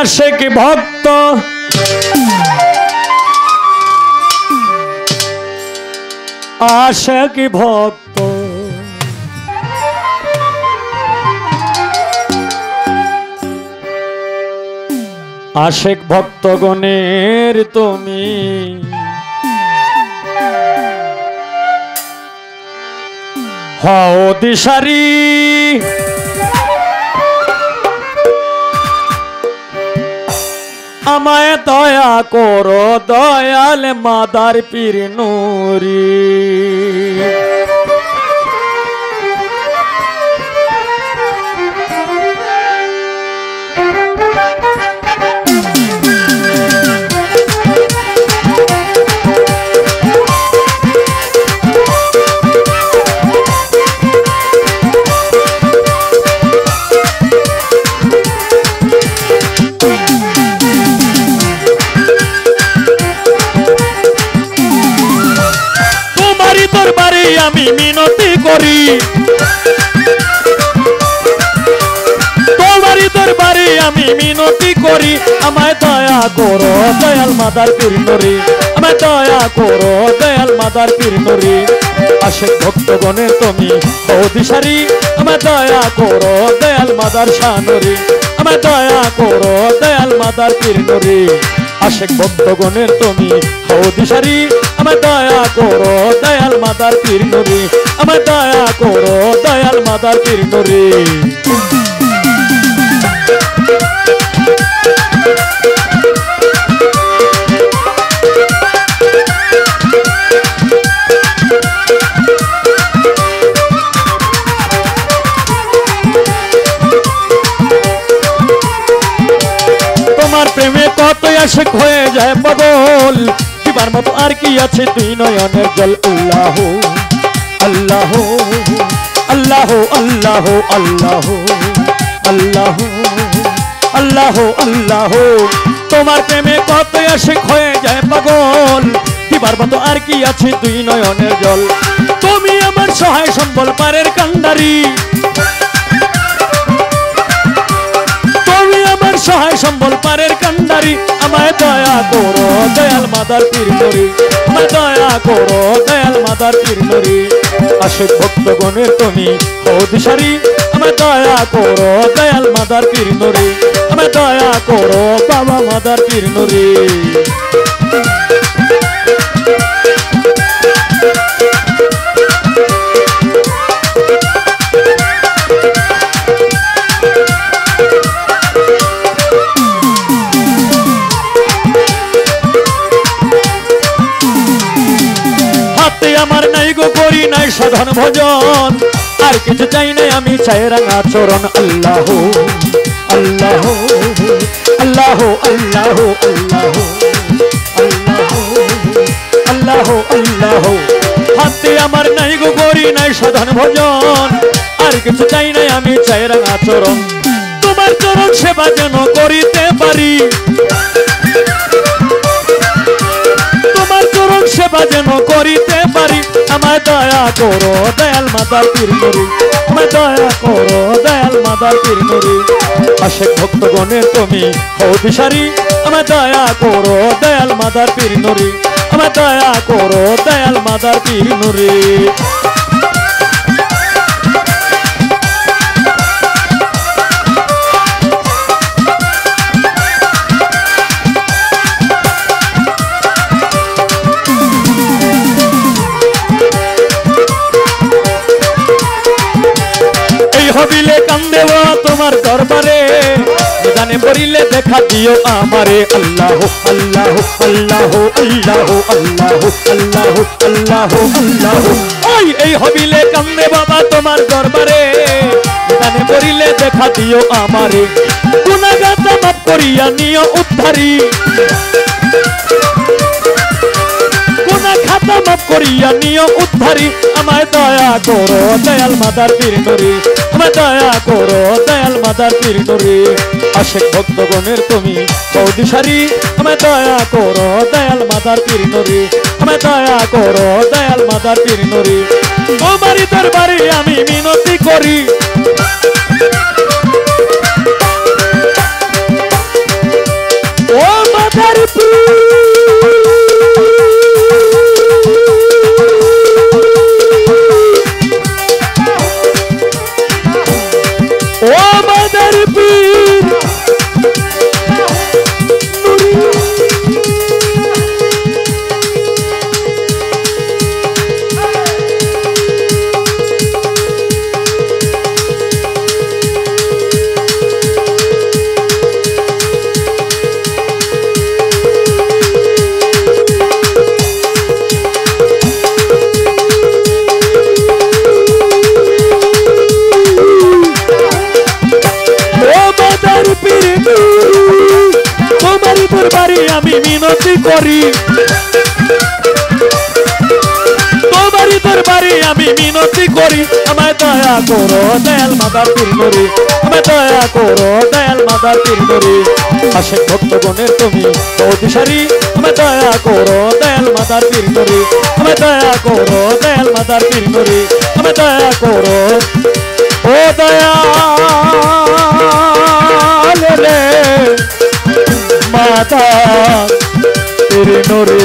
আশেক ভক্ত আশেক ভক্ত আশেক ভক্তগণের তুমি হও দিশারি আমায় দয়া করো দয়াল মাদার পীর নুরি আমি মিনতি করি তোমারই দরবারে আমি মিনতি করি আমায় দয়া করো দয়াল মাদার পীর নুরি আমায় দয়া করো দয়াল মাদার পীর নুরি আশেক ভক্তগণের তুমি হও দিশারি আমায় দয়া করো দয়াল মাদার শাহ নুরি আমায় দয়া করো দয়াল মাদার পীর নুরি আশেক ভক্তগণের তুমি হও দিশারি আমায় দয়া করো দয়াল মাদার পীর নুরি আমায় দয়া করো দয়াল মাদার পীর নুরি তোমার প্রেমে কত আশেক হয়ে যায় পাগল দিবার মতো আর কি আছে তুই নয়নের জল আল্লাহ আল্লাহ আল্লাহ আল্লাহ আল্লাহ আল্লাহ আল্লাহ আল্লাহ তোমার প্রেমে কত আশেক হয়ে যায় পাগল দিবার মতো আর কি আছে তুই নয়নের জল তুমি আমার সহায় সম্বল পারের কান্ডারি সহায় সম্বল পারের কান্ডারি আমায় দয়া করো দয়াল মাদার পীর নুরি আমায় দয়া করো দয়াল মাদার পীর নুরি আশেক ভক্তগণের তুমি হও দিশারি আমায় দয়া করো দয়াল মাদার পীর নুরি আমায় দয়া করো বাবা মাদার পীর নুরি আমার নাই গো করি নাই সাধন ভজন আর কিছু চাই নাই আমি চাই রাঙা চরণ আল্লাহ আল্লাহ আল্লাহ আল্লাহ আল্লাহ আল্লাহ আল্লাহ হাতে আমার নাই গো করি নাই সাধন ভজন আর কিছু চাই নাই আমি চাই রাঙা চরণ তোমার চরণ সেবা যেন করিতে পারি তোমার চরণ সেবা যেন করিতে পারি আমায় দয়া করো দয়াল মাদার পীর নুরি আমায় দয়া করো দয়াল মাদার পীর নুরি আশেক ভক্তগণের তুমি হও দিশারি আমায় দয়া করো দয়াল মাদার পীর নুরি আমায় দয়া করো দয়াল মাদার পীর নুরি হবিলে কান্দেবা তোমার দরবারে জানে পড়িলে দেখা দিও আমারে আল্লাহ আল্লাহ আল্লাহ আল্লাহ আল্লাহ আল্লাহ আল্লাহ আল্লাহ ওই এই হবিলে কান্দে বাবা তোমার দরবারে জানে পড়িলে দেখা দিও আমারে গুনাহগার মাফ করিয়া নিও উদ্ধারি গুনাহ খাতা মাফ করিয়া নিও উদ্ধারি আমায় দয়া করো দয়াল মাদার পীর নুরি আমায় দয়া করো দয়াল মাদার পীর নুরি আশেক ভক্তগণের তুমি হও দিশারি আমায় দয়া করো দয়াল মাদার পীর নুরি আমায় দয়া করো দয়াল মাদার পীর নুরি তোমারই দরবারে আমি মিনতি করি আমি মিনতি করি তোমারই দরবারে আমি মিনতি করি আমায় দয়া করো দয়াল মাদার পীর নূরি আমায় দয়া করো দয়াল মাদার পীর নূরি আশেক ভক্তগণের তুমি অধিসারী আমায় দয়া করো দয়াল মাদার পীর নূরি আমায় দয়া করো দয়াল মাদার পীর নূরি আমায় দয়া করো ও দয়াল রে মাদার পীর নূরি